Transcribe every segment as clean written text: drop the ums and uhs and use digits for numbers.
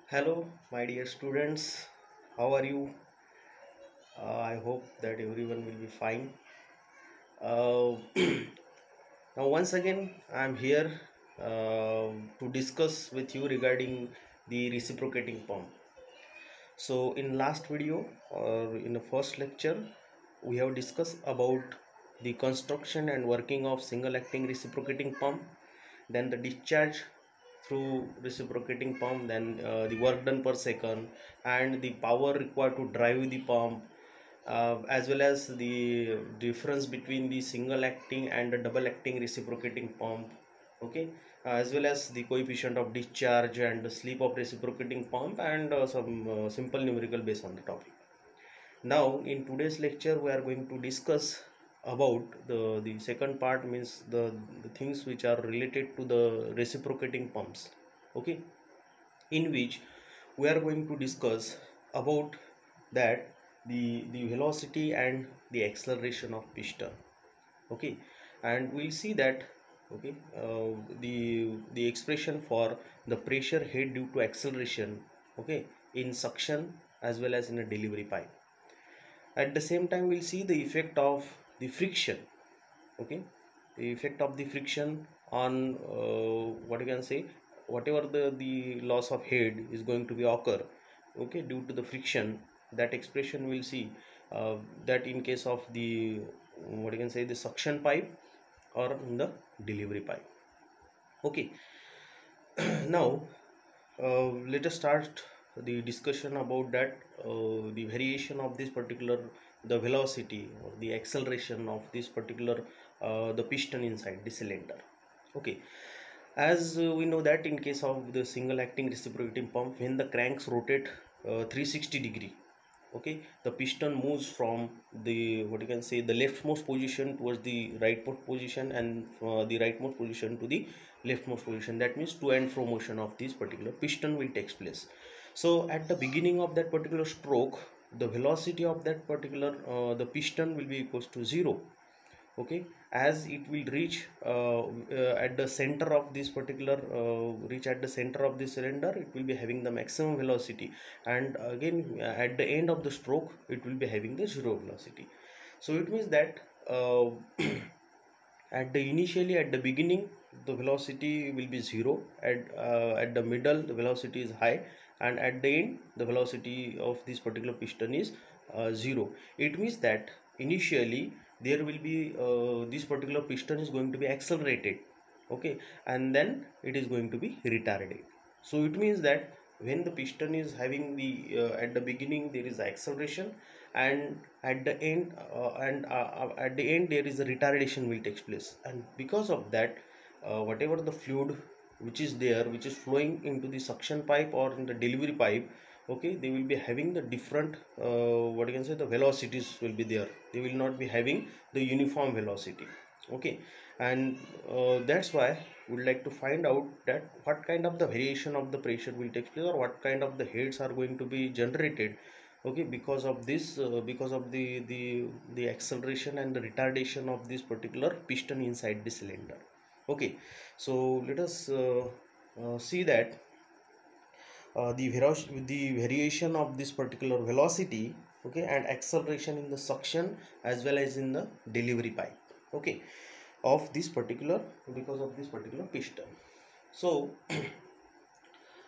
Hello, my dear students. How are you? I hope that everyone will be fine. Uh, now, once again, I'm here to discuss with you regarding the reciprocating pump. So, in last video or in the first lecture, we have discussed about the construction and working of single acting reciprocating pump, then the discharge through reciprocating pump, then the work done per second and the power required to drive the pump, as well as the difference between the single acting and the double acting reciprocating pump. Okay, as well as the coefficient of discharge and the sleep of reciprocating pump, and some simple numerical based on the topic. Now in today's lecture we are going to discuss about the second part, means the things which are related to the reciprocating pumps. Okay, in which we are going to discuss about that the velocity and the acceleration of piston. Okay, and we'll see that. Okay, the expression for the pressure head due to acceleration, okay, in suction as well as in a delivery pipe. At the same time we'll see the effect of the friction. Okay, the effect of the friction on what you can say, whatever the loss of head is going to be occur, okay, due to the friction. That expression will see that in case of the what you can say, the suction pipe or in the delivery pipe. Okay, now let us start the discussion about that, the variation of this particular, the velocity or the acceleration of this particular the piston inside the cylinder. Okay, as we know that in case of the single acting reciprocating pump, when the cranks rotate 360 degree, okay, the piston moves from the what you can say, the leftmost position towards the rightmost position, and the rightmost position to the leftmost position. That means to and fro motion of this particular piston will take place. So at the beginning of that particular stroke, the velocity of that particular the piston will be equals to 0. Okay, as it will reach at the center of this particular reach at the center of the cylinder, it will be having the maximum velocity, and again at the end of the stroke it will be having the zero velocity. So it means that at the initially, at the beginning, the velocity will be zero, at the middle the velocity is high, and at the end the velocity of this particular piston is zero. It means that initially there will be this particular piston is going to be accelerated. Okay, and then it is going to be retarded. So it means that when the piston is having the at the beginning there is acceleration, and at the end there is a retardation will take place, and because of that whatever the fluid which is there, which is flowing into the suction pipe or in the delivery pipe, okay, they will be having the different what you can say, the velocities will be there. They will not be having the uniform velocity. Okay, and that's why we would like to find out that what kind of the variation of the pressure will take place, or what kind of the heads are going to be generated. Okay, because of this because of the acceleration and the retardation of this particular piston inside the cylinder. Okay, so let us see that the variation of this particular velocity, okay, and acceleration in the suction as well as in the delivery pipe, okay, of this particular, because of this particular piston. So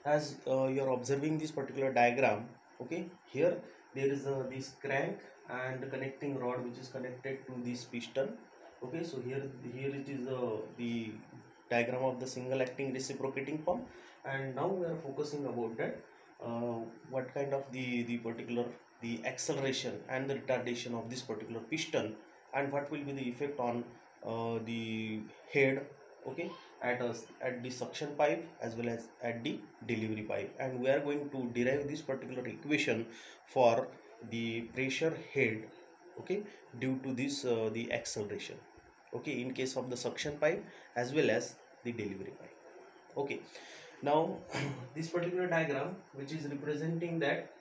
as you are observing this particular diagram, okay, here there is this crank and the connecting rod which is connected to this piston. Okay, so here it is the diagram of the single acting reciprocating pump, and now we are focusing about that what kind of the particular, the acceleration and the retardation of this particular piston, and what will be the effect on the head, okay, at the suction pipe as well as at the delivery pipe. And we are going to derive this particular equation for the pressure head, okay, due to this the acceleration, okay, in case of the suction pipe as well as the delivery pipe. Okay, now this particular diagram which is representing that,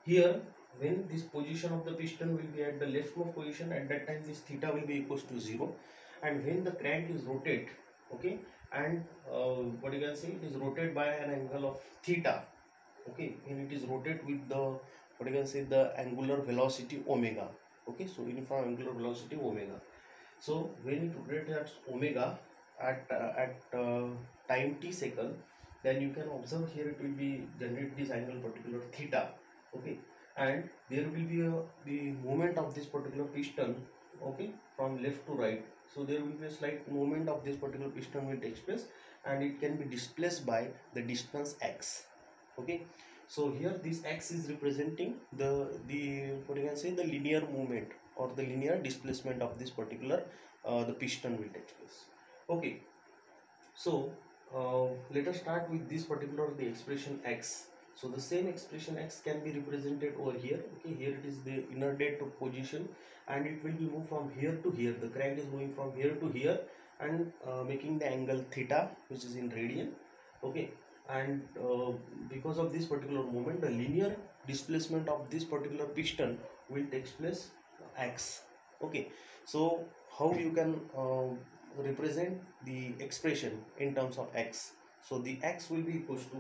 here when this position of the piston will be at the leftmost position, at that time this theta will be equals to 0, and when the crank is rotate, okay, and what you can say, it is rotated by an angle of theta. Okay, and it is rotated with the, what you can say, the angular velocity omega. Okay, so uniform angular velocity omega. So when it rotates at omega at time t second, then you can observe here it will be generate this angle particular theta. Okay, and there will be the movement of this particular piston. Okay, from left to right. So there will be a slight movement of this particular piston will take place, and it can be displaced by the distance x. Okay, so here this x is representing the what you can say, the linear movement or the linear displacement of this particular the piston will take place. Okay, so let us start with this particular the expression x. So the same expression x can be represented over here. Okay, here it is the inner dead position, and it will be moved from here to here. The crank is moving from here to here, and making the angle theta, which is in radian. Okay, and because of this particular movement, the linear displacement of this particular piston will take place x. Okay, so how you can represent the expression in terms of x? So the x will be equals to,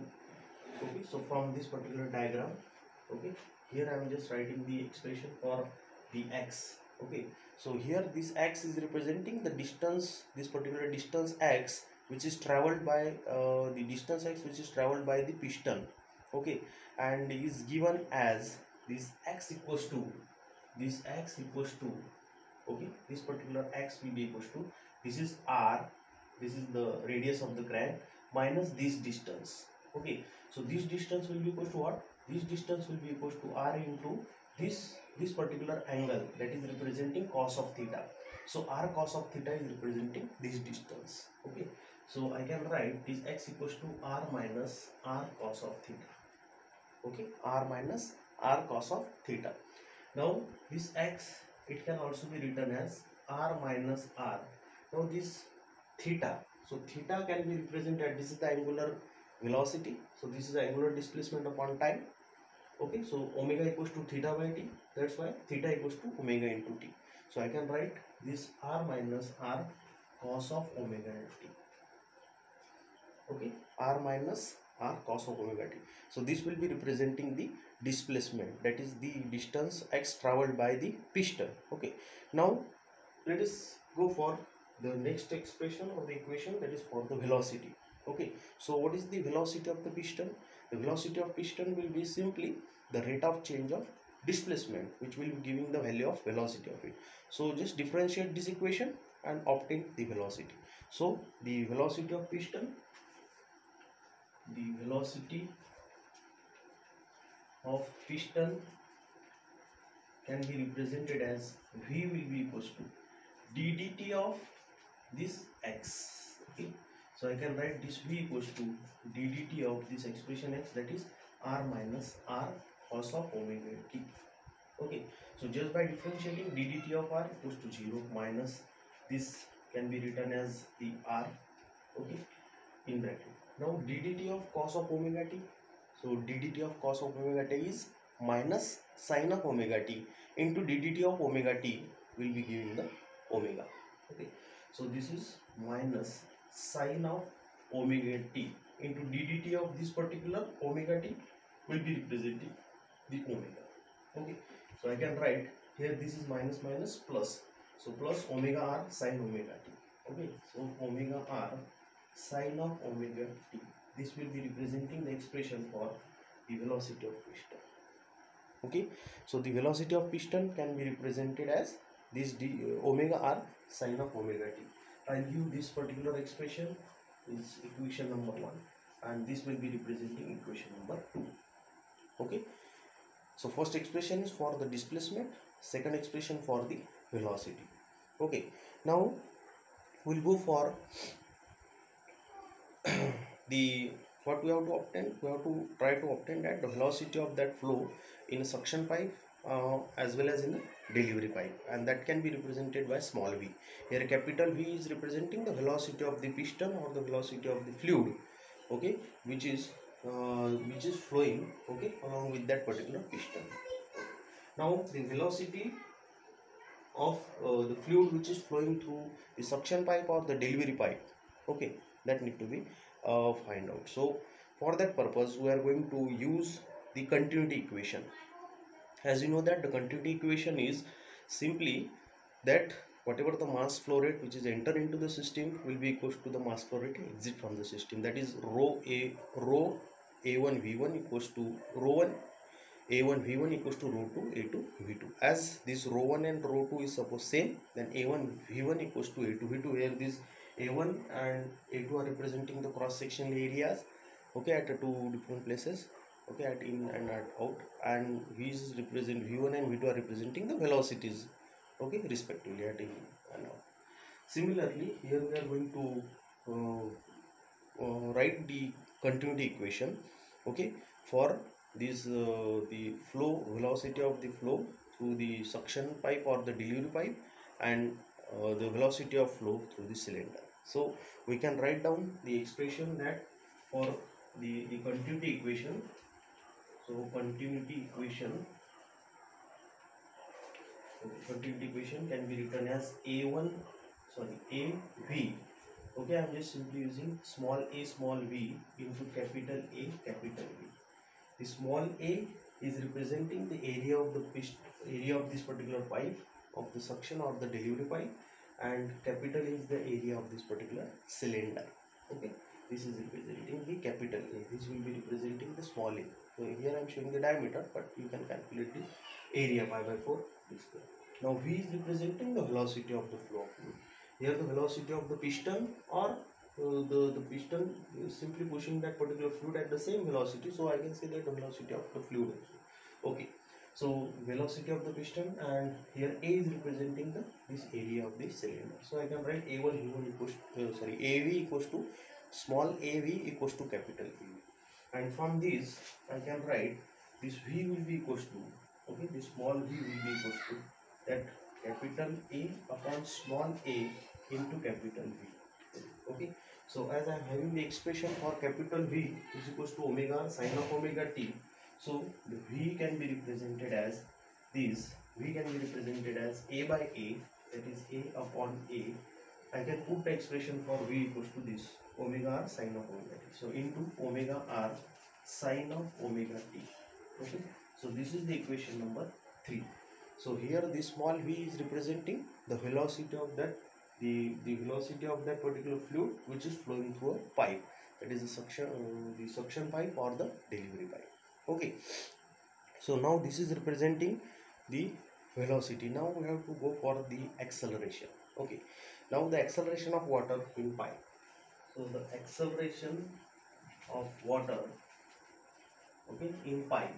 okay, so from this particular diagram, okay, here I am just writing the expression for the x. Okay, so here this x is representing the distance, this particular distance x, which is traveled by the distance x which is traveled by the piston. Okay, and is given as this x equals to, this x equals to, okay, this particular x will be equals to, this is r, this is the radius of the crank, minus this distance. Okay, so this distance will be equals to what? This distance will be equals to r into this particular angle, that is representing cos of theta. So r cos of theta is representing this distance. Okay, so I can write this x equals to r minus r cos of theta. Okay, r minus r cos of theta. Now this x, it can also be written as r minus r. Now this theta, so theta can be represented, this is the angular velocity, so this is the angular displacement upon time. Okay, so omega equals to theta by t, that's why theta equals to omega into t. So I can write this r minus r cos of omega t. Okay, r minus r cos of omega t. So this will be representing the displacement, that is the distance x traveled by the piston. Okay, now let us go for the next expression or the equation, that is for the velocity. Okay, so what is the velocity of the piston? The velocity of piston will be simply the rate of change of displacement, which will be giving the value of velocity of it. So just differentiate this equation and obtain the velocity. So the velocity of piston, the velocity of piston can be represented as v will be equals to d dt of this x. Okay, so I can write this v equals to d dt of this expression x, that is r minus r cos of omega t. Okay, so just by differentiating, d dt of r equals to 0 minus this can be written as the r, okay, in bracket. Now d dt of cos of omega t, so d dt of cos of omega t is minus sin of omega t into d dt of omega t will be giving the omega. Okay, so this is minus sin of omega t into d dt of this particular omega t will be representing the omega. Okay, so I can write here, this is minus minus plus, so plus omega r sin omega t. Okay, so omega r sin of omega t, this will be representing the expression for the velocity of piston. Okay, so the velocity of piston can be represented as this omega r sin of omega t. I'll give this particular expression is equation number 1, and this will be representing equation number 2. Okay, so first expression is for the displacement, second expression for the velocity. Okay, now we'll go for the what we have to obtain. We have to try to obtain that the velocity of that flow in a suction pipe as well as in a delivery pipe, and that can be represented by small v. Here capital V is representing the velocity of the piston or the velocity of the fluid, okay, which is flowing, okay, along with that particular piston. Now the velocity of the fluid which is flowing through the suction pipe or the delivery pipe, okay, that need to be find out. So for that purpose we are going to use the continuity equation. As you know that the continuity equation is simply that whatever the mass flow rate which is enter into the system will be equals to the mass flow rate exit from the system, that is rho a1 v1 equals to rho 1 a1 v1 equals to rho 2 a2 v2. As this rho 1 and rho 2 is suppose same, then a1 v1 equals to a2 v2, where this a1 and a2 are representing the cross sectional areas, okay, at two different places, okay, at in and at out, and v is represent v1 and v2 are representing the velocities, okay, respectively at in and out. Similarly here we are going to write the continuity equation, okay, for this the flow velocity of the flow through the suction pipe or the delivery pipe, and the velocity of flow through the cylinder. So we can write down the expression that for the continuity equation. So continuity equation can be written as a1 av, okay, I'm just simply using small a small v into capital A capital V. The small a is representing the area of the area of this particular pipe of the suction or the delivery pipe, and capital A is the area of this particular cylinder, okay. This is representing the capital A, this will be representing the small a. So here I am showing the diameter, but you can calculate the area pi by 4 this way. Now V is representing the velocity of the flow of fluid. Here the velocity of the piston, or the piston is simply pushing that particular fluid at the same velocity, so I can say that the velocity of the fluid also. Okay, so velocity of the piston, and here A is representing this area of the cylinder. So I can write A1 V1 equals AV equals to small AV equals to capital AV, and from this I can write this V will be equals to, okay, this small v will be equals to that capital A upon small a into capital V. Okay, so as I am having the expression for capital V is equals to omega sine of omega t, so the V can be represented as this. V can be represented as A by A, that is A upon A. I can put the expression for V equals to this omega r sine of omega t, so into omega r sine of omega t. Okay, so this is the equation number 3. So here this small v is representing the velocity of that the velocity of that particular fluid which is flowing through a pipe, that is the suction pipe or the delivery pipe. Okay, so now this is representing the velocity. Now we have to go for the acceleration. Okay, now the acceleration of water in pipe. So the acceleration of water, okay, in pipe.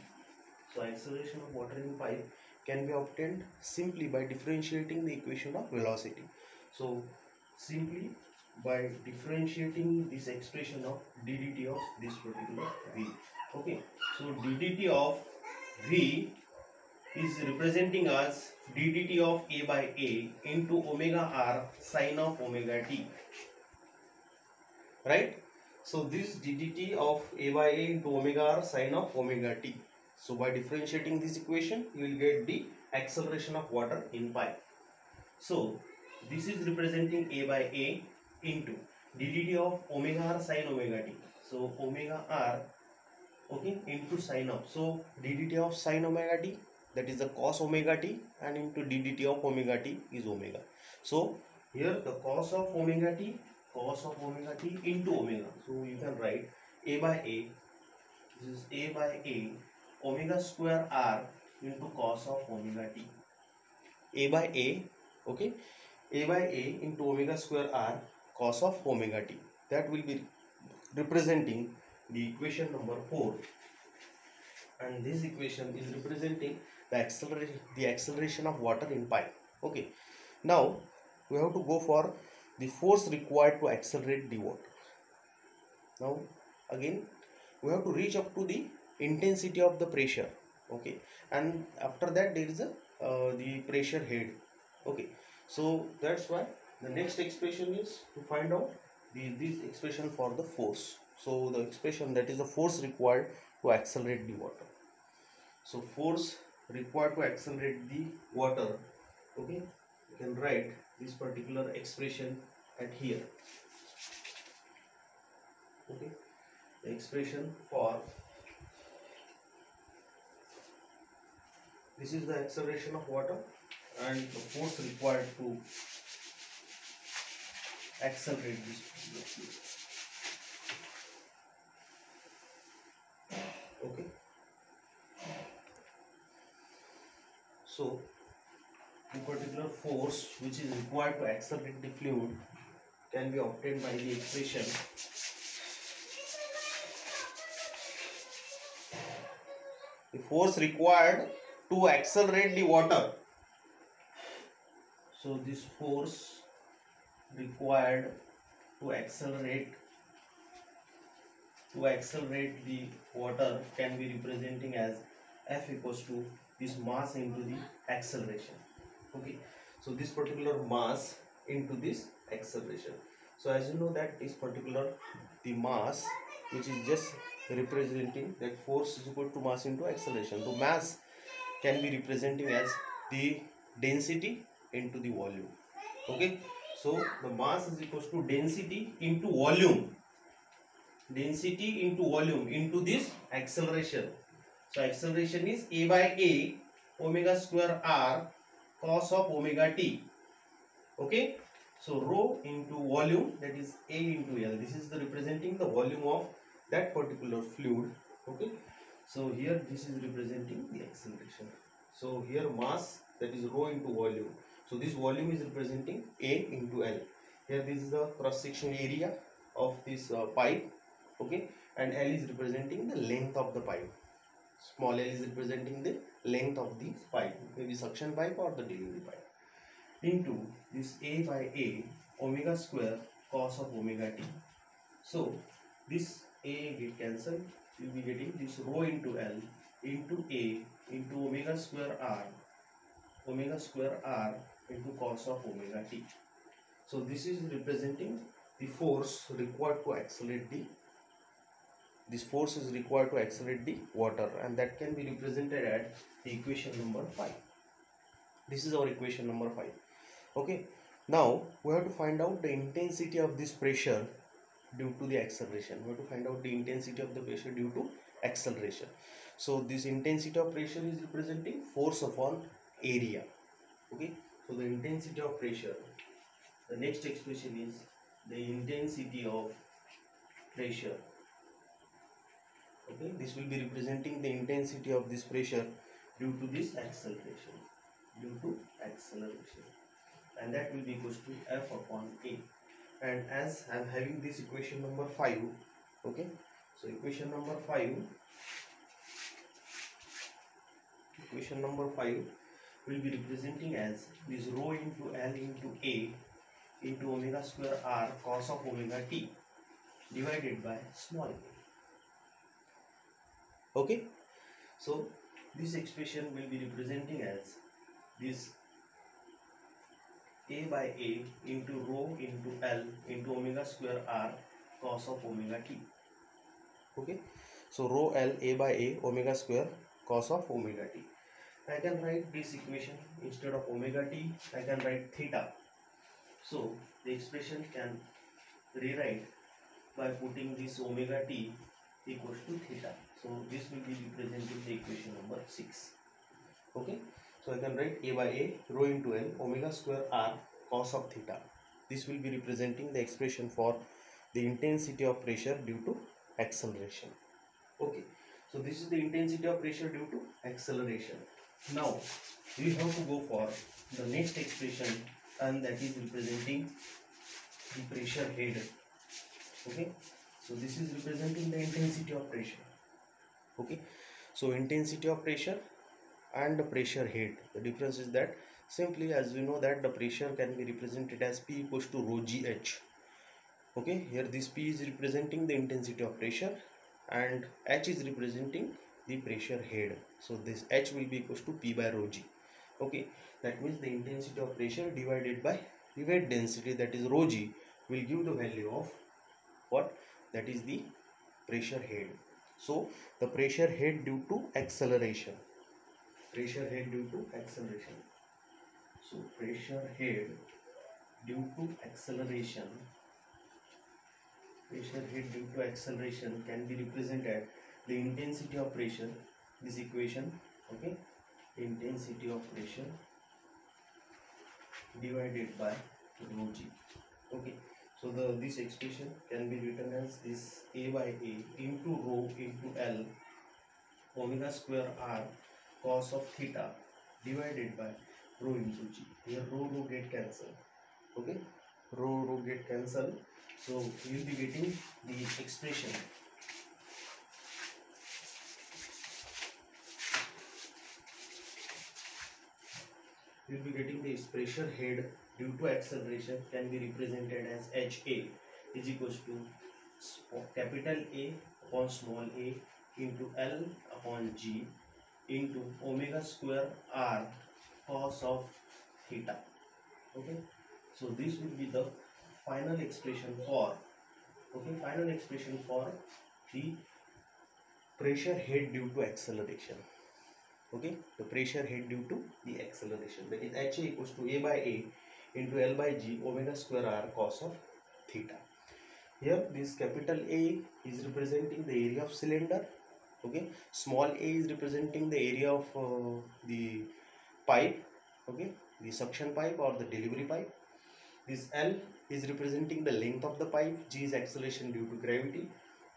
So acceleration of water in pipe can be obtained simply by differentiating the equation of velocity. So simply by differentiating this expression of ddt of this particular v. Okay, so ddt of v is representing as ddt of a by a into omega r sine of omega t, right? So this ddt of a by a into omega r sine of omega t. So by differentiating this equation, you will get the acceleration of water in pipe. So this is representing a by a into ddt of omega r sine omega t. So omega r, okay, into sine of, so ddt of sine omega t, that is the cos omega t, and into ddt of omega t is omega. So here the cos of omega t into omega. So you can write a by a, this is a by a omega square r into cos of omega t. A by a, okay, a by a into omega square r cos of omega t. That will be representing the equation number 4, and this equation is representing the acceleration of water in pipe. Okay, now we have to go for the force required to accelerate the water. Now again we have to reach up to the intensity of the pressure, okay, and after that there is a the pressure head. Okay, so that's why the next expression is to find out this expression for the force. So the expression, that is the force required to accelerate the water. So force required to accelerate the water, okay, you can write this particular expression at here. Okay, the expression for this is the acceleration of water and the force required to accelerate this. Okay, so the particular force which is required to accelerate the fluid can be obtained by the expression the force required to accelerate the water. So this force required to accelerate the water can be representing as F equals to this mass into the acceleration. Okay, so this particular mass into this acceleration. So as you know that this particular the mass which is just representing that force is equal to mass into acceleration. So mass can be representing as the density into the volume. Okay, so the mass is equals to density into volume, into this acceleration. So acceleration is a by a omega square r cos of omega t. Okay, so rho into volume, that is a into l. This is the representing the volume of that particular fluid. Okay, so here this is representing the acceleration. So here mass, that is rho into volume. So this volume is representing a into l. Here this is the cross sectional area of this pipe. Okay, and l is representing the length of the pipe. Small l is representing the length of the pipe, maybe suction pipe or the delivery pipe, into this a by a omega square cos of omega t. So this a get cancelled, we will be getting this rho into l into a into omega square r into cos of omega t. So this is representing the force required to accelerate the water, and that can be represented at the equation number 5. This is our equation number 5. Okay, now we have to find out the intensity of this pressure due to the acceleration. We have to find out the intensity of the pressure due to acceleration. So this intensity of pressure is representing force upon area. Okay, so the intensity of pressure, the next expression is the intensity of pressure. Okay, this will be representing the intensity of this pressure due to this acceleration, and that will be equals to F upon A. And as I am having this equation number 5, okay, so equation number 5 will be representing as this rho into L into A into omega square r cos of omega t divided by small a. Okay, so this expression will be representing as this a by a into rho into L into omega square r cos of omega t. Okay, so rho L a by a omega square cos of omega t. I can write this equation instead of omega t, I can write theta. So the expression can rewrite by putting this omega t equals to theta. So this will be representing the equation number 6. Okay, so I can write a by a rho into L omega square r cos of theta. This will be representing the expression for the intensity of pressure due to acceleration. Okay, so this is the intensity of pressure due to acceleration. Now we have to go for the next expression, and that is representing the pressure head. Okay, so this is representing the intensity of pressure. Okay, so intensity of pressure and the pressure head, the difference is that simply, as we know that the pressure can be represented as P equals to rho GH. Okay, here this P is representing the intensity of pressure and H is representing the pressure head. So this H will be equals to P by rho G. Okay, that means the intensity of pressure divided by the weight density, that is rho G, will give the value of what? That is the pressure head. So the pressure head due to acceleration. So pressure head due to acceleration pressure head due to acceleration can be represented the intensity of pressure, this equation, okay, intensity of pressure divided by rho g. Okay, so this expression can be written as this A by A into rho into L omega square r cos of theta divided by rho into g. Here rho get cancelled. Okay, rho get cancelled. So we will be getting the expression pressure head due to acceleration can be represented as HA is equals to capital A upon small a into L upon G into omega square r cos of theta. Okay, so this will be the final expression for the pressure head due to acceleration. Okay, the pressure head due to the acceleration, that is HA equals to A by A into L by G omega square r cos of theta. Here this capital A is representing the area of cylinder. Okay, small a is representing the area of the pipe. Okay, the suction pipe or the delivery pipe. This L is representing the length of the pipe. G is acceleration due to gravity.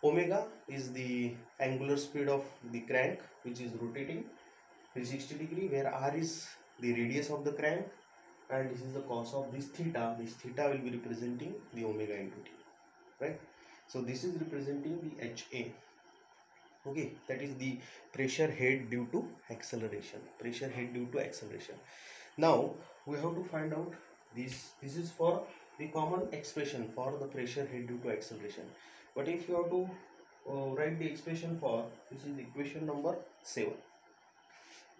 Omega is the angular speed of the crank which is rotating 360 degree, where r is the radius of the crank, and this is the cos of this theta. This theta will be representing the omega into t, right? So this is representing the HA. Okay, that is the pressure head due to acceleration. Pressure head due to acceleration. Now we have to find out this. This is for the common expression for the pressure head due to acceleration. But if you have to write the expression for, this is equation number 7.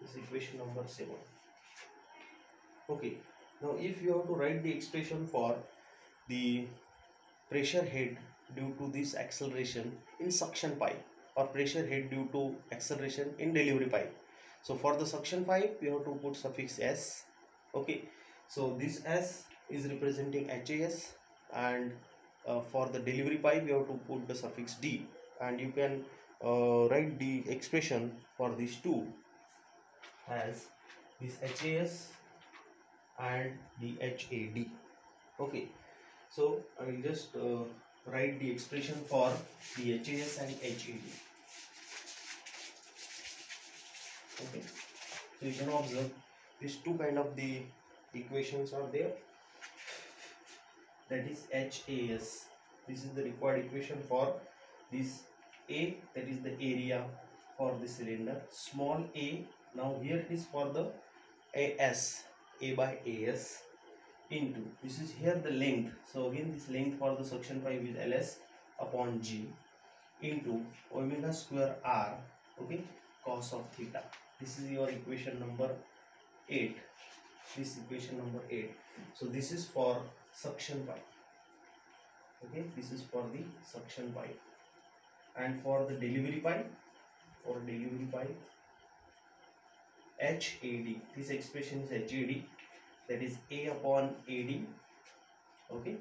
This is equation number 7. Okay, now if you have to write the expression for the pressure head due to this acceleration in suction pipe, or pressure head due to acceleration in delivery pipe. So for the suction pipe you have to put suffix S. Okay, so this S is representing HAS, and for the delivery pipe you have to put the suffix D, and you can write the expression for these two as this HAS and the HAD. Okay, so I will just write the expression for the HAS and HAD. Okay, so you can observe these two kind of the equations are there. That is HAS. This is the required equation for this A, that is the area for the cylinder. Small a, now here it is for the AS, A by AS into, this is here the length. So again this length for the suction pipe is LS upon G into omega square R, okay, cos of theta. This is your equation number 8. This equation number 8. So this is for suction pipe. Okay, this is for the suction pipe. And for the delivery pipe, HAD, this expression is HAD, that is A upon AD, okay,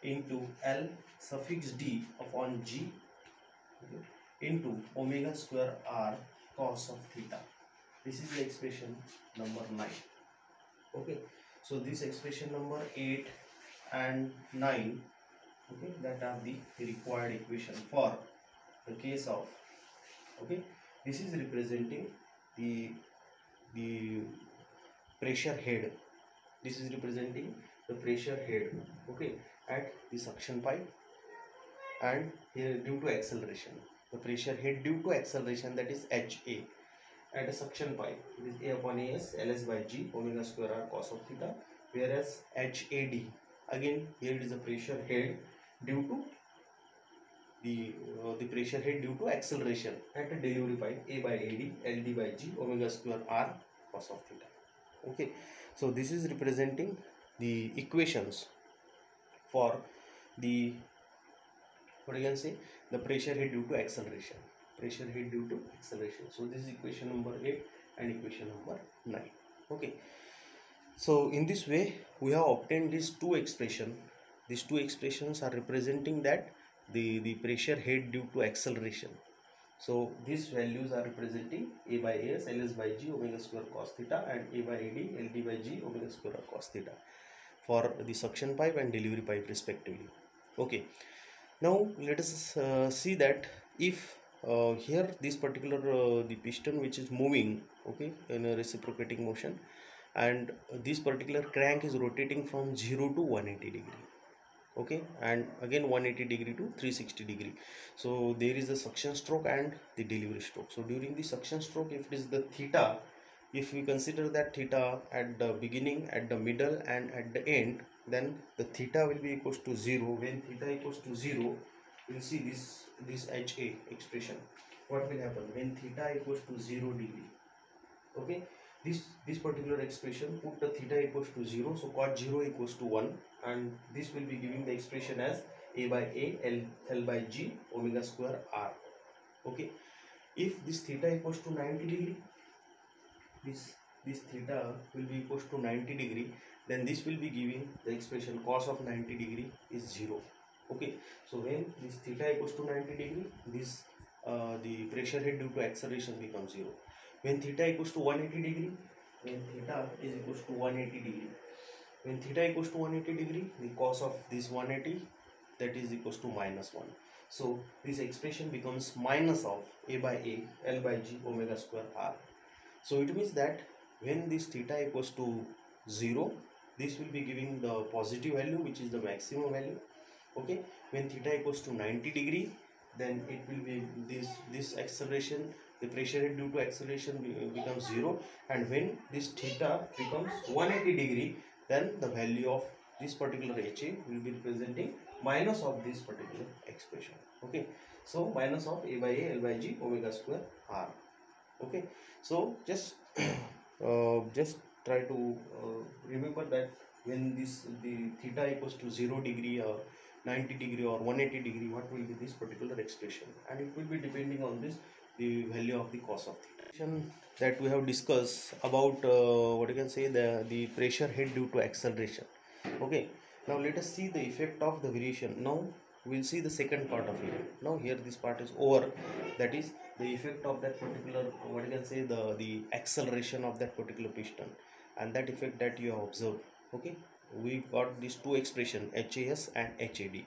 into L suffix D upon G, okay, into omega square R cos of theta. This is the expression number 9. Okay, so this expression number 8 and 9, okay, that are the required equation for the case of, okay, this is representing the pressure head. This is representing the pressure head, okay, at the suction pipe, and here due to acceleration, the pressure head due to acceleration, that is HA. At a suction pipe it is A upon AS LS by G omega square R cos of theta, whereas HAD, again here it is a pressure head due to the pressure head due to acceleration at a delivery pipe, A by AD LD by G omega square R cos of theta. Okay, so this is representing the equations for the, what you can say, the pressure head due to acceleration. Pressure head due to acceleration. So this is equation number 8 and equation number 9. Okay, so in this way we have obtained these two expressions. These two expressions are representing that the pressure head due to acceleration. So these values are representing A by AS, LS by G, omega square cos theta, and A by AD, LD by G, omega square cos theta for the suction pipe and delivery pipe respectively. Okay, now let us see that if here this particular the piston which is moving, okay, in a reciprocating motion, and this particular crank is rotating from 0 to 180 degree, okay, and again 180 degree to 360 degree. So there is the suction stroke and the delivery stroke. So during the suction stroke, if it is the theta, if we consider that theta at the beginning, at the middle, and at the end, then the theta will be equals to 0. When theta equals to 0, we'll see this HA expression. What will happen when theta equals to 0 degree? Okay, this particular expression, put the theta equals to 0, so cot 0 equals to 1, and this will be giving the expression as A by A, L by G, omega square R. Okay, if this theta equals to 90 degree, this theta will be equals to 90 degree, then this will be giving the expression cos of 90 degree is 0. Okay, so when this theta equals to 90 degree, this the pressure head due to acceleration becomes 0. When theta equals to 180 degree, when theta is equals to 180 degree, when theta equals to 180 degree, the cos of this 180, that is equals to minus 1. So this expression becomes minus of A by A, L by G, omega square R. So it means that when this theta equals to 0, this will be giving the positive value, which is the maximum value. Okay, when theta equals to 90 degree, then it will be this acceleration, the pressure head due to acceleration becomes 0, and when this theta becomes 180 degree, then the value of this particular HA will be representing minus of this particular expression. Okay, so minus of A by A, L by G, omega square R. Okay, so just try to remember that when the theta equals to 0 degree or 90 degree or 180 degree, what will be this particular expression, and it will be depending on this the value of the cos of theta that we have discussed about what you can say, the pressure head due to acceleration. Okay, now let us see the effect of the variation. Now we'll see the second part of it. Now here this part is over, that is the effect of that particular, what you can say, the acceleration of that particular piston, and that effect that you have observed. Okay, we got these two expression, HAS and HAD.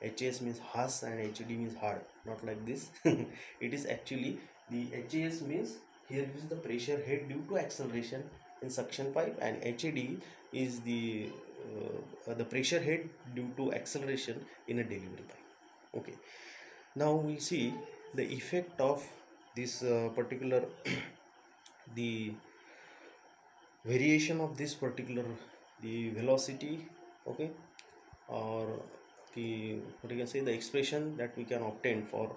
HAS means harsh and HAD means hard, not like this. It is actually, the HAS means here is the pressure head due to acceleration in suction pipe, and HAD is the pressure head due to acceleration in a delivery pipe. Okay, now we'll see the effect of this particular the variation of this particular the velocity. Okay, or the, what you can say, the expression that we can obtain for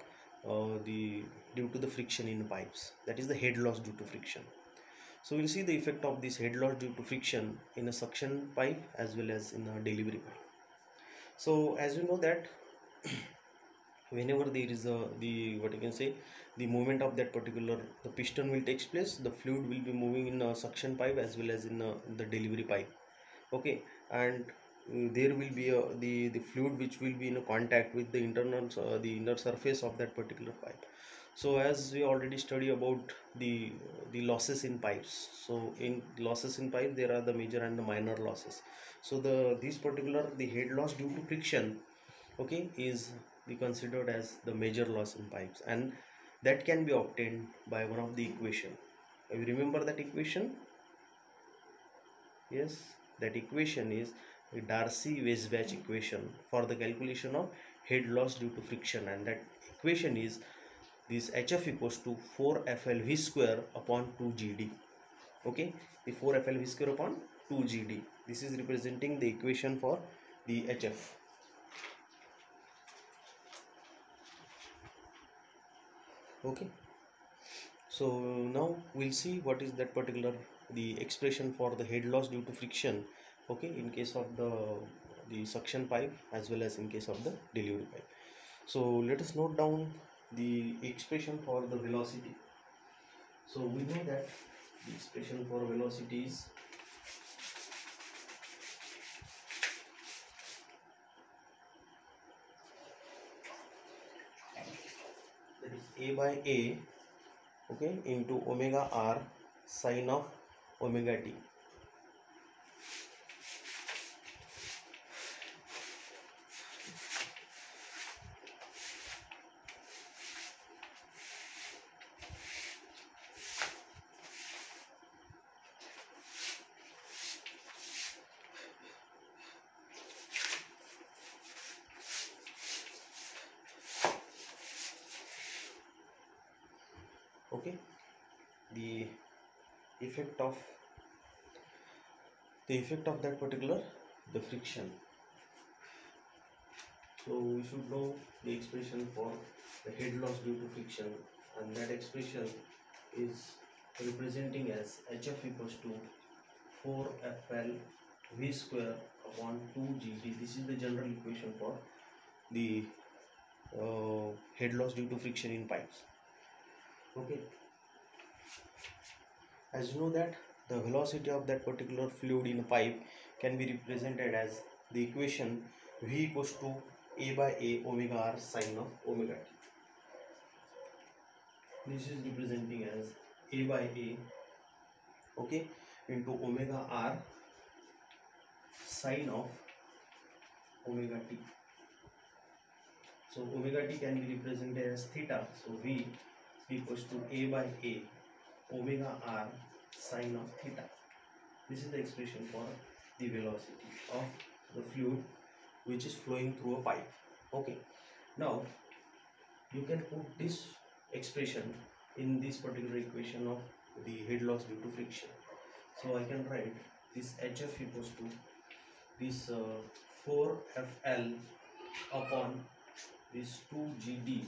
the due to the friction in pipes, that is the head loss due to friction. So we'll see the effect of this head loss due to friction in a suction pipe as well as in a delivery pipe. So as you know that whenever there is the, what you can say, the movement of that particular, the piston will takes place, the fluid will be moving in a suction pipe as well as in the delivery pipe. Okay, and there will be the fluid which will be in a contact with the internal the inner surface of that particular pipe. So as we already study about the losses in pipes, so in losses in pipe there are the major and the minor losses. So this particular, the head loss due to friction, okay, is be considered as the major loss in pipes, and that can be obtained by one of the equation. You remember that equation? Yes, that equation is the Darcy-Weisbach equation for the calculation of head loss due to friction, and that equation is this HF equals to 4FLV square upon 2GD. Okay, the 4FLV square upon 2GD, this is representing the equation for the HF. Okay, so now we'll see what is that particular the expression for the head loss due to friction, okay, in case of the suction pipe as well as in case of the delivery pipe. So let us note down the expression for the velocity. So we know that the expression for velocity is A by A, okay, into omega r sine of omega t. Okay, the effect of that particular, the friction. So we should know the expression for the head loss due to friction, and that expression is representing as Hf equals to 4FL V square upon 2GT. This is the general equation for the head loss due to friction in pipes. Okay, as you know that the velocity of that particular fluid in a pipe can be represented as the equation V equals to A by A omega r sine of omega t. This is representing as A by A, okay, into omega r sine of omega t. So omega t can be represented as theta. So V equals to A by A omega r sine of theta. This is the expression for the velocity of the fluid which is flowing through a pipe. Okay, now you can put this expression in this particular equation of the head loss due to friction. So I can write this Hf equals to this 4FL upon this 2GD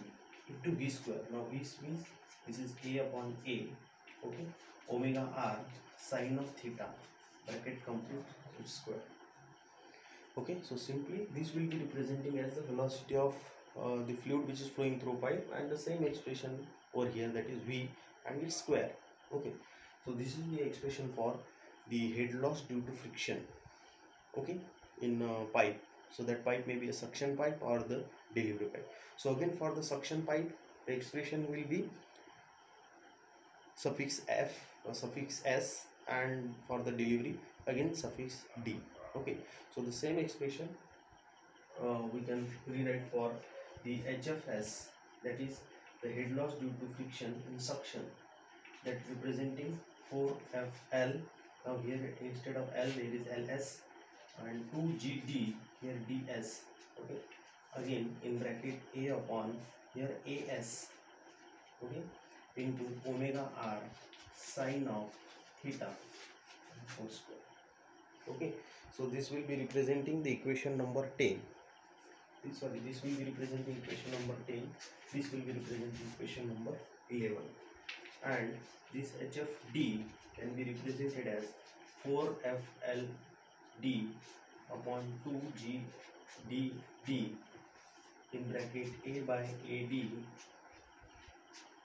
into V square. Now V means this is A upon A, okay, omega r sine of theta, bracket complete, its square. Okay, so simply this will be representing as the velocity of the fluid which is flowing through pipe, and the same expression over here, that is V and its square. Okay, so this is the expression for the head loss due to friction, okay, in pipe. So that pipe may be a suction pipe or the delivery pipe. So again, for the suction pipe, the expression will be suffix F or suffix S, and for the delivery again suffix D. Okay, so the same expression we can rewrite for the HFS, that is the head loss due to friction in suction, that representing 4FL. Now here instead of L there is LS, and 2GD here DS. Okay, again in bracket A upon here AS, okay, into omega r sine of theta whole square. Okay, so this will be representing the equation number 10. This will be representing equation number 10. This will be representing equation number 11. And this HFD can be represented as 4FLD upon 2GDD in bracket A by AD,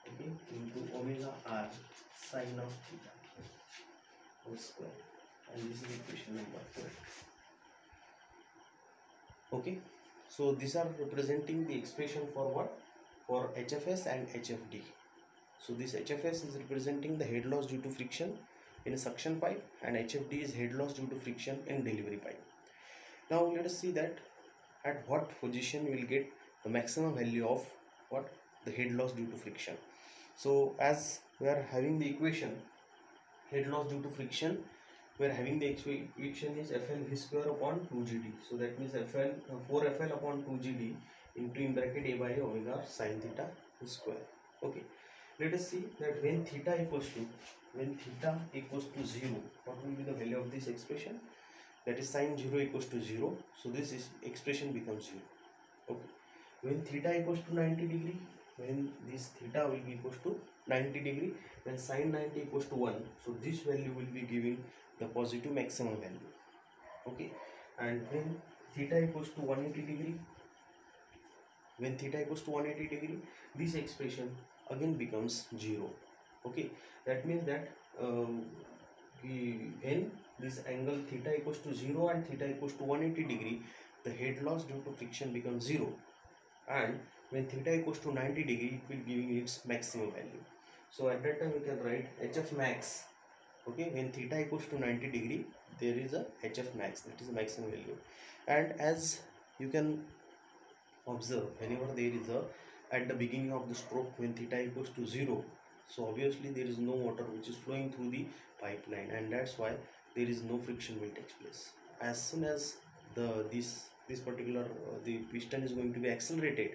okay, into omega r sine of theta whole square. And this is equation number 12. Okay, so these are representing the expression for what? For HFS and HFD. So this HFS is representing the head loss due to friction in a suction pipe, and HFD is head loss due to friction in delivery pipe. Now let us see that at what position we will get the maximum value of what? The head loss due to friction. So as we are having the equation head loss due to friction, we are having the equation is FL V square upon 2GD. So that means 4FL upon 2GD into in bracket A by omega sine theta square. Okay, let us see that when theta equals to 0, what will be the value of this expression? That is sine 0 equals to 0. So this expression becomes 0. Okay, when theta equals to 90 degree, when this theta will be equals to 90 degree, when sine 90 equals to 1, so this value will be giving the positive maximum value. Okay, and when theta equals to 180 degree, this expression again becomes 0. Okay, that means that when this angle theta equals to 0 and theta equals to 180 degree, the head loss due to friction becomes 0, and when theta equals to 90 degree, it will give its maximum value. So at that time we can write hf max. Okay, when theta equals to 90 degree, there is a hf max, that is the maximum value. And as you can observe, whenever there is a, at the beginning of the stroke, when theta equals to 0, so obviously there is no water which is flowing through the pipeline, and that's why there is no friction will take place. As soon as this particular the piston is going to be accelerated,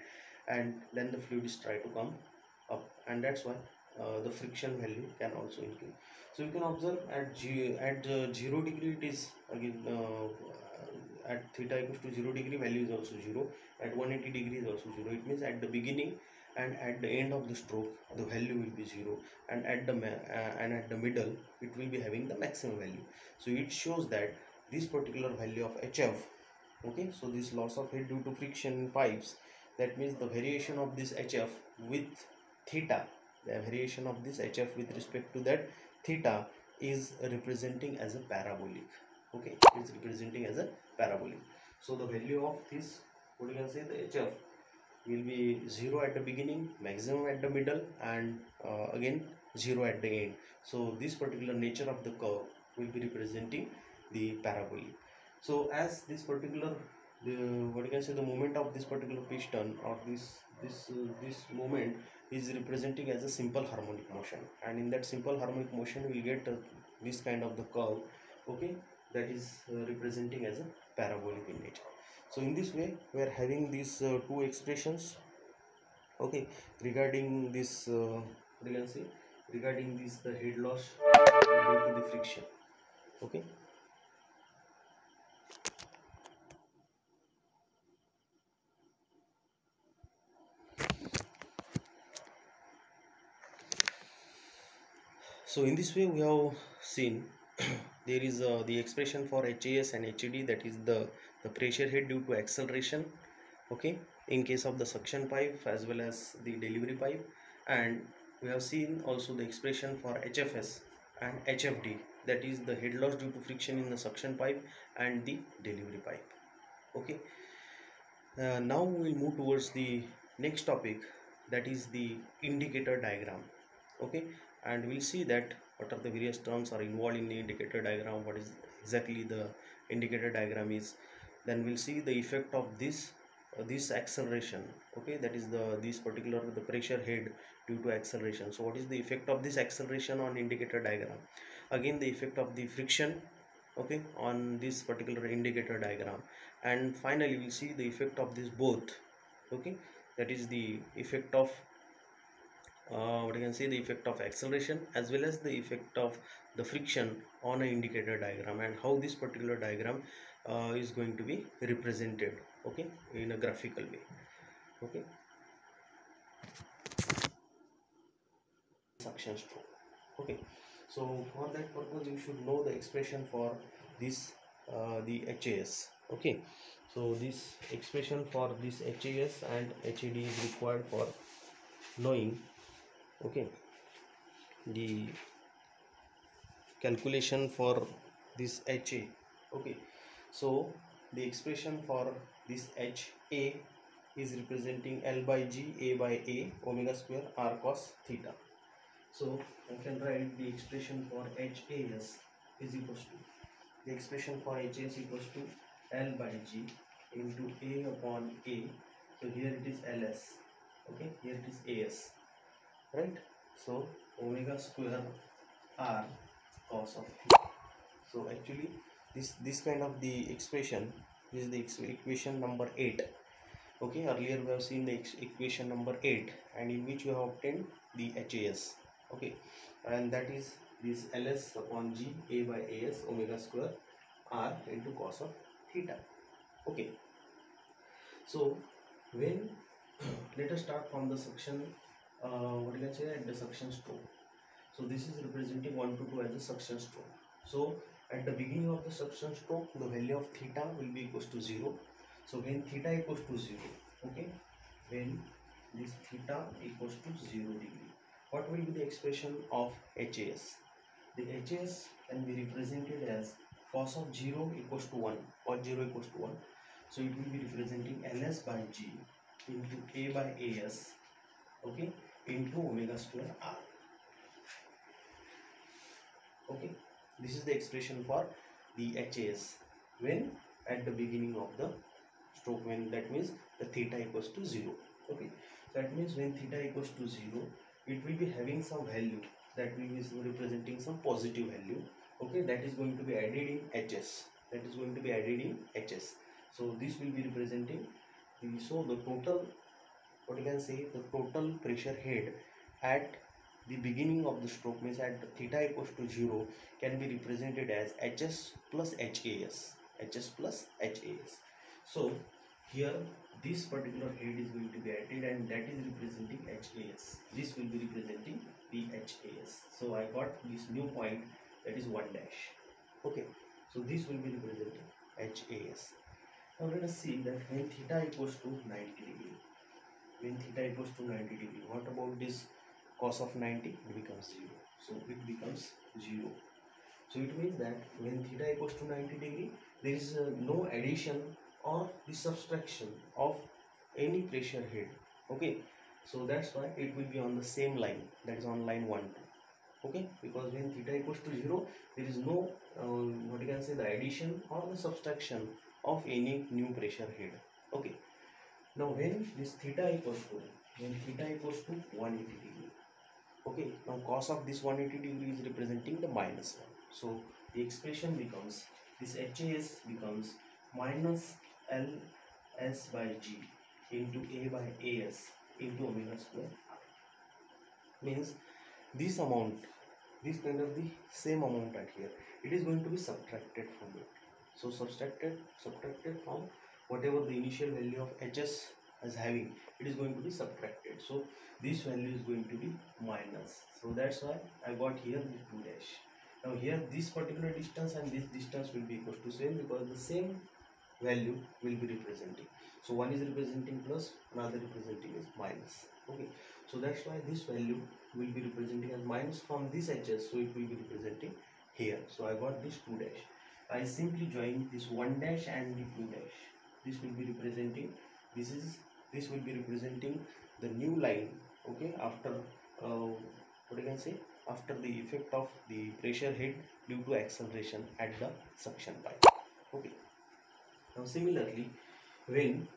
and then the fluid is try to come up, and that's why the friction value can also increase. So you can observe at 0 degree it is again at theta equals to 0 degree, value is also 0. At 180 degree is also 0. It means at the beginning and at the end of the stroke the value will be 0, and at the middle it will be having the maximum value. So it shows that this particular value of hf, okay, so this loss of head due to friction in pipes, that means the variation of this hf with theta, the variation of this hf with respect to that theta is representing as a parabolic. Okay, it's representing as a parabolic. So the value of this, what you can say, the hf will be 0 at the beginning, maximum at the middle, and again 0 at the end. So this particular nature of the curve will be representing the parabolic. So as this particular, the, what you can say, the moment of this particular piston, or this moment is representing as a simple harmonic motion, and in that simple harmonic motion we will get this kind of the curve, okay, that is representing as a parabolic in nature. So in this way we are having these two expressions, okay, regarding this what you can say, regarding this the head loss due to the friction. Okay, so in this way we have seen there is the expression for HAS and HED, that is the pressure head due to acceleration, okay, in case of the suction pipe as well as the delivery pipe. And we have seen also the expression for HFS and HFD, that is the head loss due to friction in the suction pipe and the delivery pipe. Okay, now we will move towards the next topic, that is the indicator diagram. Okay, and we'll see that what are the various terms are involved in the indicator diagram, what is exactly the indicator diagram is. Then we'll see the effect of this acceleration, okay, that is this particular the pressure head due to acceleration. So what is the effect of this acceleration on indicator diagram? Again the effect of the friction, okay, on this particular indicator diagram. And finally we'll see the effect of this both, okay, that is the effect of what you can say, the effect of acceleration as well as the effect of the friction on an indicator diagram, and how this particular diagram is going to be represented, okay, in a graphical way. Okay, suction stroke. Okay, so for that purpose you should know the expression for this the HAS. Okay, so this expression for this HAS and HED is required for knowing, okay, the calculation for this HA. Okay, so the expression for this HA is representing L by G, A by A, omega square R cos theta. So I can write the expression for HAS is equals to, the expression for HAS equals to L by G into A upon A. So here it is LS, okay, here it is AS, right? So omega square R cos of theta. So actually this kind of the expression is the equation number 8. Okay, earlier we have seen the equation number 8, and in which you have obtained the HAS. Okay, and that is this LS upon G, A by AS omega square R into cos of theta. Okay, so when let us start from the suction, what you can say, at the suction stroke. So this is representing 1 to 2 as a suction stroke. So at the beginning of the suction stroke, the value of theta will be equals to 0. So when theta equals to 0, okay, when this theta equals to 0 degree, what will be the expression of HAS? The HAS can be represented as cos of 0 equals to 1, cos 0 equals to 1. So it will be representing LS by G into A by AS, okay, into omega square R. Okay, this is the expression for the HAS when at the beginning of the stroke, when that means the theta equals to 0. Okay, that means when theta equals to 0, it will be having some value that will be representing some positive value. Okay, that is going to be added in HS, that is going to be added in HS. So this will be representing the, so the total, what you can say, the total pressure head at the beginning of the stroke, means at theta equals to 0, can be represented as HS plus HAS, HS plus HAS. So here this particular head is going to be added and that is representing HAS. This will be representing the HAS. So I got this new point, that is 1 dash. Okay, so this will be representing HAS. Now let us see that when theta equals to 90 degree, when theta equals to 90 degree, what about this cos of 90? It becomes 0. So it becomes 0. So it means that when theta equals to 90 degree, there is no addition or the subtraction of any pressure head. Okay, so that's why it will be on the same line, that is on line 1 2. Okay, because when theta equals to 0, there is no what you can say, the addition or the subtraction of any new pressure head. Okay, now when this theta equals to, when theta equals to 180 degree, okay, now cos of this 180 degree is representing the minus 1. So the expression becomes, this HAS becomes minus LS by G into A by AS into omega square R. Means this amount, this kind of the same amount at here, it is going to be subtracted from it. So subtracted from whatever the initial value of HS is having, it is going to be subtracted. So this value is going to be minus. So that's why I got here the 2 dash. Now here this particular distance and this distance will be equal to same, because the same value will be representing. So one is representing plus, another representing is minus. Okay, so that's why this value will be representing as minus from this HS, so it will be representing here. So I got this 2 dash. I simply join this 1 dash and the 2 dash. This will be representing, this will be representing the new line. Okay, after what you can say, after the effect of the pressure head due to acceleration at the suction pipe. Okay, now similarly, when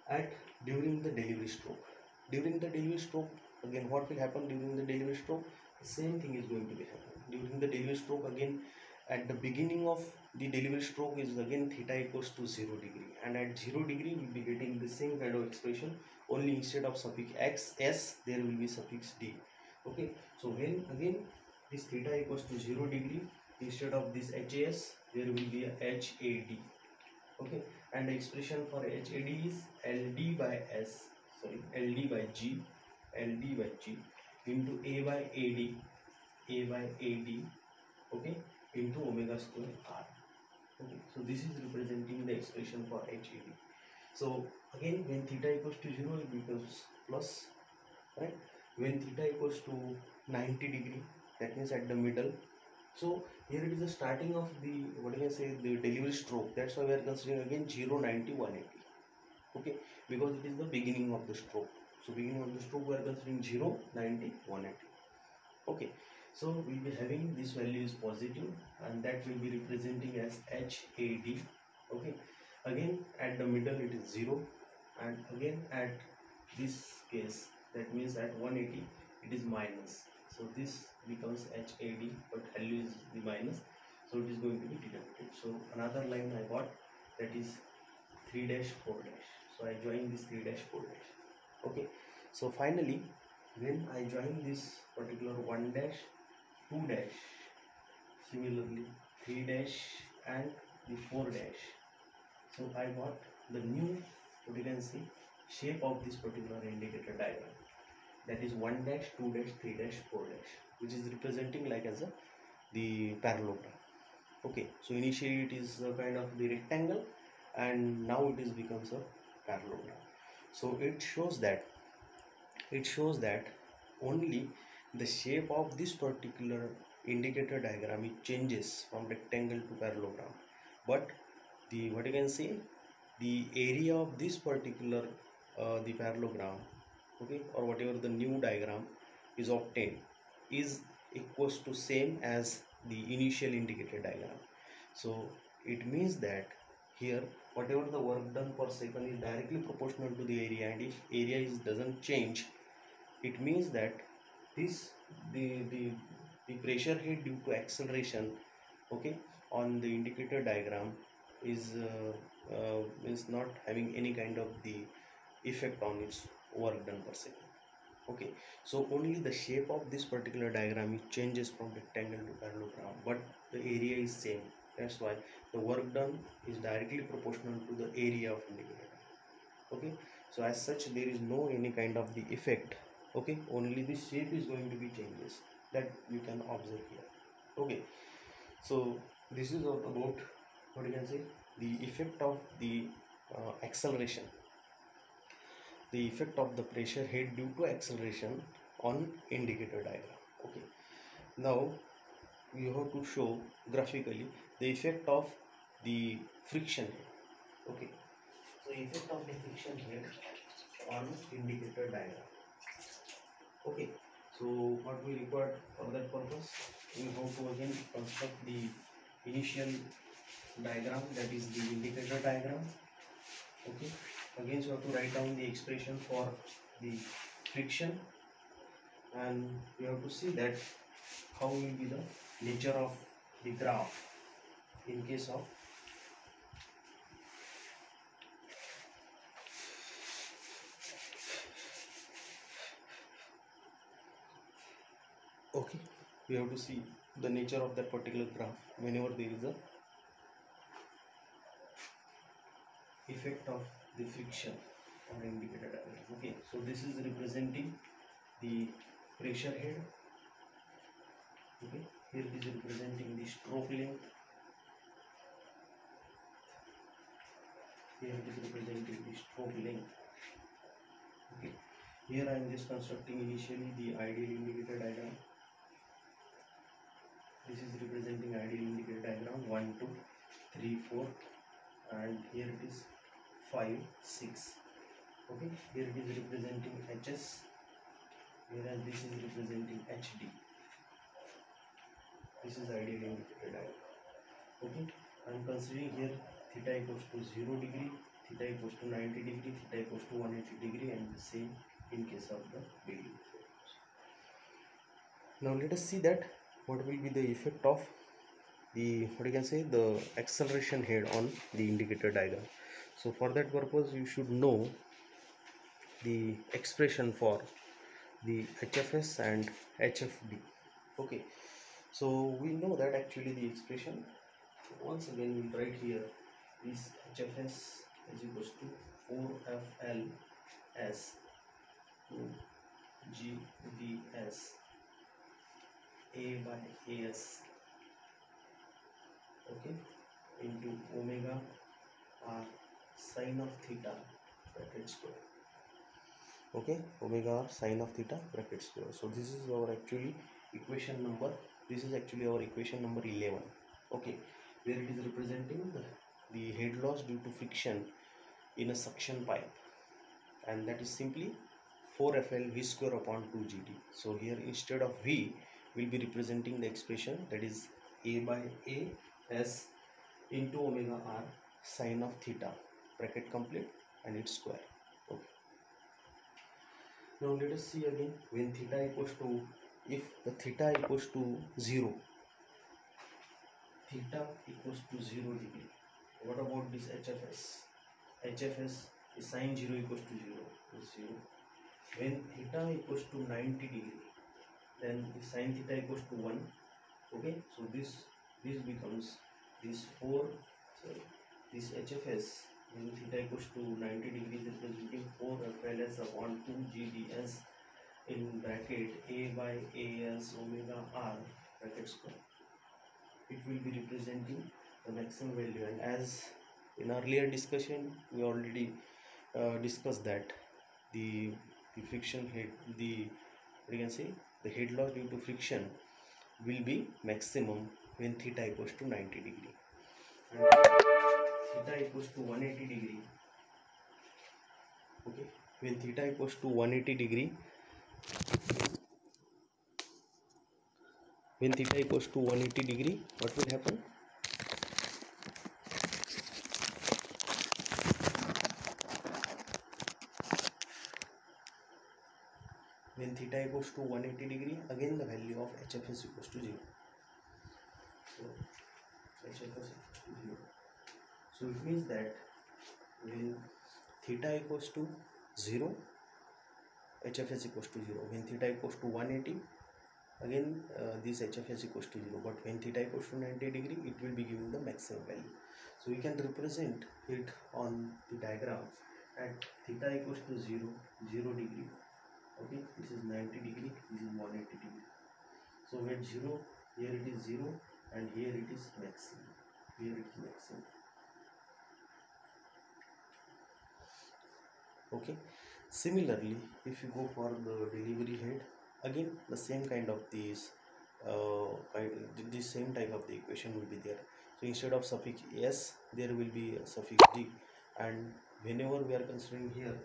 at during the delivery stroke, again what will happen during the delivery stroke? The same thing is going to be happening during the delivery stroke. Again, at the beginning of the delivery stroke is again theta equals to 0 degree, and at 0 degree we will be getting the same kind of expression, only instead of suffix x s there will be suffix d. Okay, so when again this theta equals to 0 degree, instead of this HAS there will be a HAD. Okay, and the expression for HAD is LD by S, sorry, LD by G, LD by G into A by AD, okay, into omega square R. Okay, so this is representing the expression for HAD. So again, when theta equals to 0, it becomes plus, right? When theta equals to 90 degree, that means at the middle. So here it is the starting of the, what do you say, the delivery stroke. That's why we are considering again 0, 90, 180. Okay, because it is the beginning of the stroke. So beginning of the stroke we are considering 0, 90, 180. Okay, so we'll be having this value is positive and that will be representing as HAD. Okay, again at the middle it is 0, and again at this case, that means at 180 it is minus. So this becomes HAD, but value is the minus, so it is going to be deducted. So another line I got, that is 3 dash 4 dash. So I join this 3 dash 4 dash. Okay, so finally when I join this particular 1 dash 2 dash, similarly 3 dash and the 4 dash, so I got the new, what you can see, shape of this particular indicator diagram, that is 1 dash 2 dash 3 dash 4 dash, which is representing like as a the parallelogram. Okay, so initially it is a kind of the rectangle and now it is becomes a parallelogram. So it shows that only the shape of this particular indicator diagram, it changes from rectangle to parallelogram, but the, what you can say, the area of this particular the parallelogram, okay, or whatever the new diagram is obtained is equals to same as the initial indicated diagram. So it means that here whatever the work done per second is directly proportional to the area, and if area is doesn't change, it means that this the the the pressure head due to acceleration, okay, on the indicator diagram is not having any kind of the effect on its work done per second. Okay, so only the shape of this particular diagram it changes from rectangle to parallelogram, but the area is same. That's why the work done is directly proportional to the area of indicator. Okay, so as such there is no any kind of the effect. Okay, only the shape is going to be changes that you can observe here. Okay, so this is all about what you can say the effect of the acceleration, the effect of the pressure head due to acceleration on indicator diagram. Okay, now we have to show graphically the effect of the friction head. Okay, so effect of the friction head on indicator diagram. Okay, so what we require for that purpose, we have to again construct the initial diagram, that is the indicator diagram. Okay, again so you have to write down the expression for the friction, and we have to see that how will be the nature of the graph in case of okay, we have to see the nature of that particular graph whenever there is a effect of the friction on indicator diagram. Okay, so this is representing the pressure head. Okay, here it is representing the stroke length. Here it is representing the stroke length. Okay, here I am just constructing initially the ideal indicator diagram. This is representing ideal indicator diagram 1 2 3 4, and here it is 5 6. Okay, here it is representing HS, whereas this is representing HD. This is ideal indicator diagram. Okay, I am considering here theta equals to 0 degree, theta equals to 90 degree, theta equals to 180 degree, and the same in case of the degree. Now let us see that what will be the effect of the what you can say the acceleration head on the indicator diagram. So for that purpose you should know the expression for the HFS and HFD. Okay, so we know that actually the expression, once again we'll write here, this HFS is equals to 4FL S to GDS A by AS, okay, into omega r sine of theta bracket square. Okay, omega r sine of theta bracket square. So this is our actually equation number, this is actually our equation number 11. Okay, where it is representing the head loss due to friction in a suction pipe, and that is simply 4FL V square upon 2GD. So here instead of V will be representing the expression, that is A by A S into omega r sine of theta bracket complete and its square. Okay, now let us see again when theta equals to, if the theta equals to 0, theta equals to 0 degree, what about this HFS? HFS is sine 0 equals to 0 is 0. When theta equals to 90 degree, then the sine theta equals to 1. Okay, so this becomes this 4, sorry, this HFS when theta equals to 90 degrees is representing 4 FLS upon 2 GDS in bracket A by AS omega r bracket square. It will be representing the maximum value, and as in earlier discussion we already discussed that the friction head, the what you can say the head loss due to friction will be maximum when theta equals to 90 degree and theta equals to 180 degree. Okay, when theta equals to 180 degree, when theta equals to 180 degree, what will happen? When theta equals to 180 degree, again the value of HF is equals to 0. So HF is equals to 0. So it means that when theta equals to 0, HF is equals to 0. When theta equals to 180, again this HF is equals to 0. But when theta equals to 90 degree, it will be giving the maximum value. So we can represent it on the diagram at theta equals to 0, 0 degree. Okay, this is 90 degree, this is 180 degree. So at 0, here it is 0 and here it is maximum. Here it is maximum. Okay, similarly, if you go for the delivery head, again the same kind of this same type of the equation will be there. So instead of suffix s, there will be a suffix d, and whenever we are considering here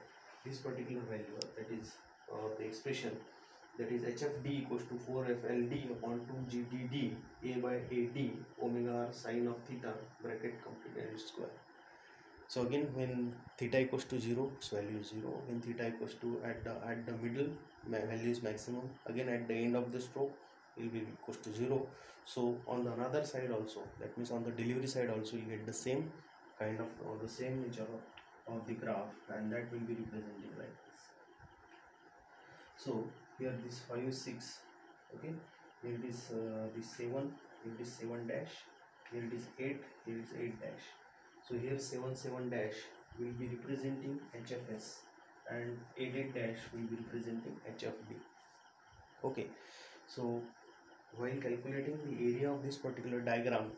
this particular value, that is the expression, that is HFD equals to 4FLD upon 2GDD A by AD omega r sine of theta bracket complete and square. So again, when theta equals to 0, its value is 0. When theta equals to at the middle, value is maximum. Again at the end of the stroke, it will be equals to 0. So on the another side also, that means on the delivery side also, you get the same kind of or the same nature of the graph, and that will be representing like this. So here this 5 is 6, okay, here it is this 7, here it is 7 dash, here it is 8, here it is 8 dash. So here 7 7 dash will be representing HFS and 8 8 dash will be representing HFD. Okay, so while calculating the area of this particular diagram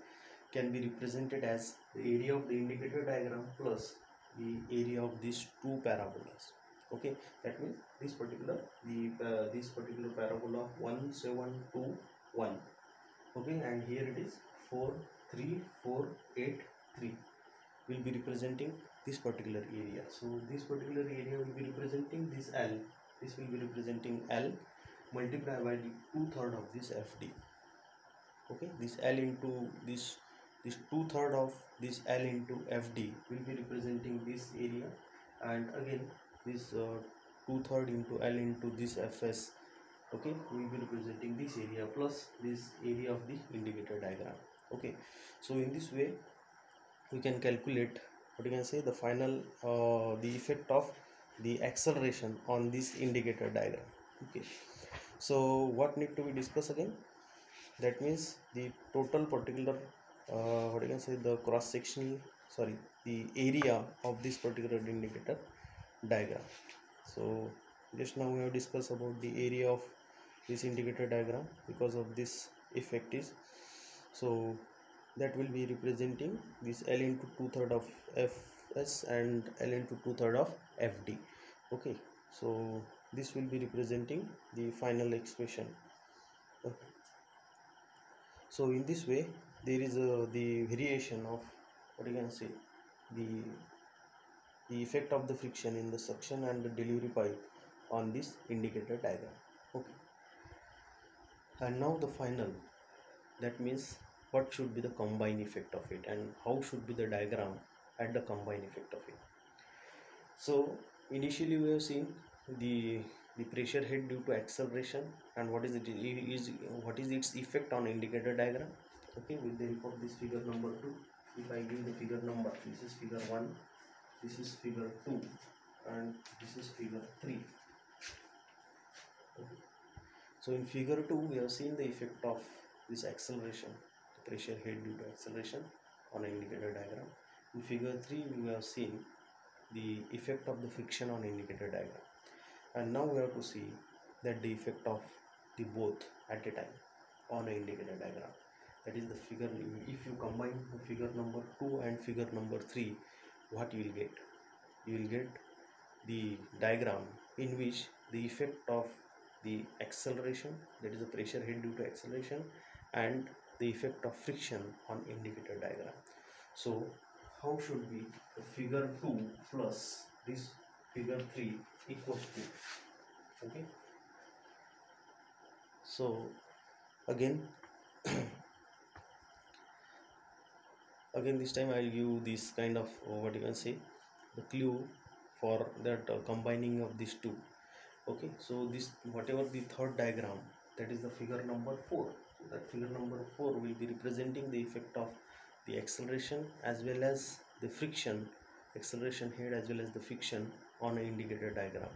can be represented as the area of the indicator diagram plus the area of these two parabolas. Okay, that means this particular parabola 1 7 2 1. Okay, and here it is 4 3 4 8 3 will be representing this particular area. So this particular area will be representing this L. This will be representing L multiplied by the 2/3 of this FD. Okay, this L into this 2/3 of this L into FD will be representing this area, and again this 2/3 into L into this FS, okay, will be representing this area plus this area of the indicator diagram. Okay, so in this way we can calculate, what you can say, the final the effect of the acceleration on this indicator diagram. Okay, so what need to be discussed again, that means the total particular what you can say, the cross sectional, sorry, the area of this particular indicator diagram. So just now we have discussed about the area of this indicator diagram because of this effect is, so that will be representing this L into 2/3 of Fs and L into 2/3 of Fd. Okay, so this will be representing the final expression. Okay. So in this way there is the variation of, what you can say, the effect of the friction in the suction and the delivery pipe on this indicator diagram. Okay, and now the final, that means what should be the combined effect of it and how should be the diagram at the combined effect of it. So initially we have seen the pressure head due to acceleration and what is its effect on indicator diagram. Okay, with the help of this figure number 2, if I give the figure number, this is figure 1, this is figure 2, and this is figure 3. Okay. So in figure 2 we have seen the effect of this acceleration, the pressure head due to acceleration on an indicator diagram. In figure 3 we have seen the effect of the friction on indicator diagram, and now we have to see that the effect of the both at a time on an indicator diagram. That is the figure, if you combine the figure number 2 and figure number 3, what you will get? You will get the diagram in which the effect of the acceleration, that is the pressure head due to acceleration, and the effect of friction on indicator diagram. So how should be the figure 2 plus this figure 3 equals to. Okay, so again again this time I'll give this kind of what you can say the clue for that combining of these two. Okay, so this whatever the third diagram, that is the figure number 4. So that figure number 4 will be representing the effect of the acceleration as well as the friction, acceleration head as well as the friction on an indicator diagram,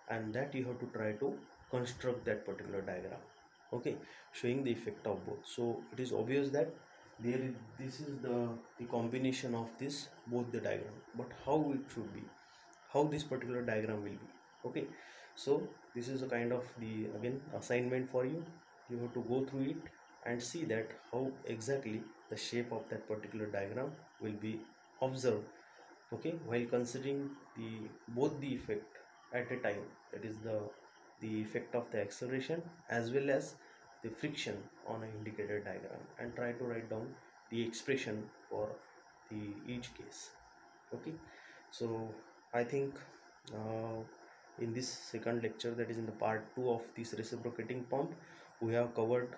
and that you have to try to construct that particular diagram. Okay, showing the effect of both. So it is obvious that this is the combination of this both the diagram, but how it should be, how this particular diagram will be. Okay, so this is a kind of the again assignment for you. You have to go through it and see that how exactly the shape of that particular diagram will be observed. Okay, while considering the both the effect at a time, that is the effect of the acceleration as well as the friction on an indicator diagram, and try to write down the expression for the each case. Okay, so I think uh, in this second lecture, that is in the part 2 of this reciprocating pump, we have covered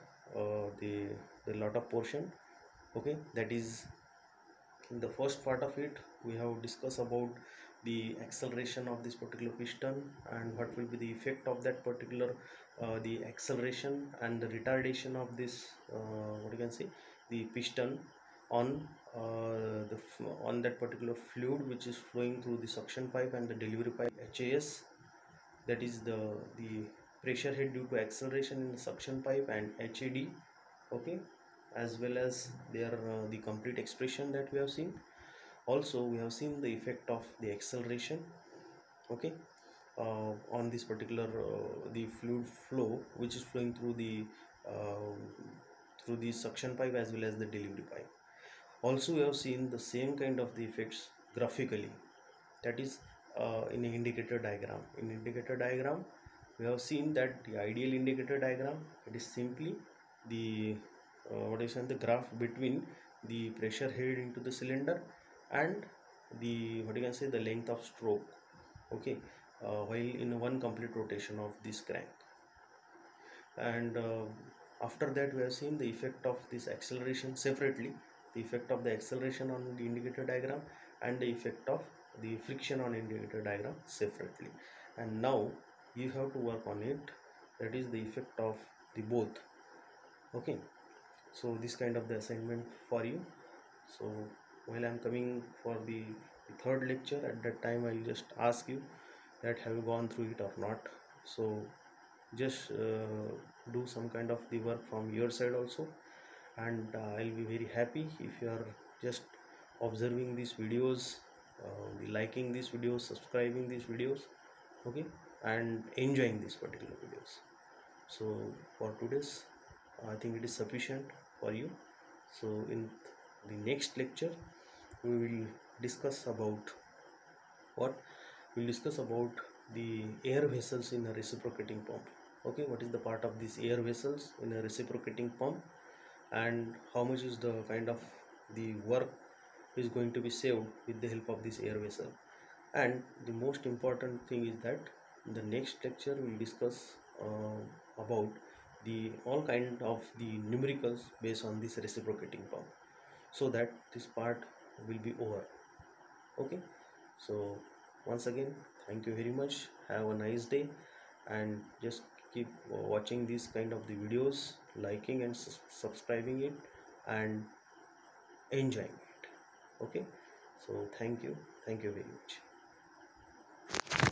the lot of portion. Okay, that is in the first part of it we have discussed about the acceleration of this particular piston and what will be the effect of that particular the acceleration and the retardation of this what you can say the piston on on that particular fluid which is flowing through the suction pipe and the delivery pipe HAS, that is the pressure head due to acceleration in the suction pipe, and HAD. Okay, as well as their the complete expression that we have seen. Also we have seen the effect of the acceleration. Okay, on this particular the fluid flow which is flowing uh, through the suction pipe as well as the delivery pipe. Also we have seen the same kind of the effects graphically, that is in an indicator diagram. In indicator diagram we have seen that the ideal indicator diagram, it is simply the what is the graph between the pressure head into the cylinder and the what you can say the length of stroke. Okay, while in one complete rotation of this crank, and after that we have seen the effect of this acceleration separately, the effect of the acceleration on the indicator diagram and the effect of the friction on indicator diagram separately. And now you have to work on it, that is the effect of the both. Okay, so this kind of the assignment for you. So while I'm coming for the third lecture, at that time I'll just ask you that have you gone through it or not. So just do some kind of the work from your side also, and I'll be very happy if you are just observing these videos, liking these videos, subscribing these videos. Okay, and enjoying these particular videos. So for today's I think it is sufficient for you. So in the next lecture we will discuss about what we'll discuss about the air vessels in a reciprocating pump. Okay, what is the part of these air vessels in a reciprocating pump, and how much is the kind of the work is going to be saved with the help of this air vessel. And the most important thing is that in the next lecture we'll discuss about the all kind of the numericals based on this reciprocating pump, so that this part will be over. Okay, so once again thank you very much, have a nice day, and just keep watching these kind of the videos, liking and subscribing it and enjoying it. Okay, so thank you very much.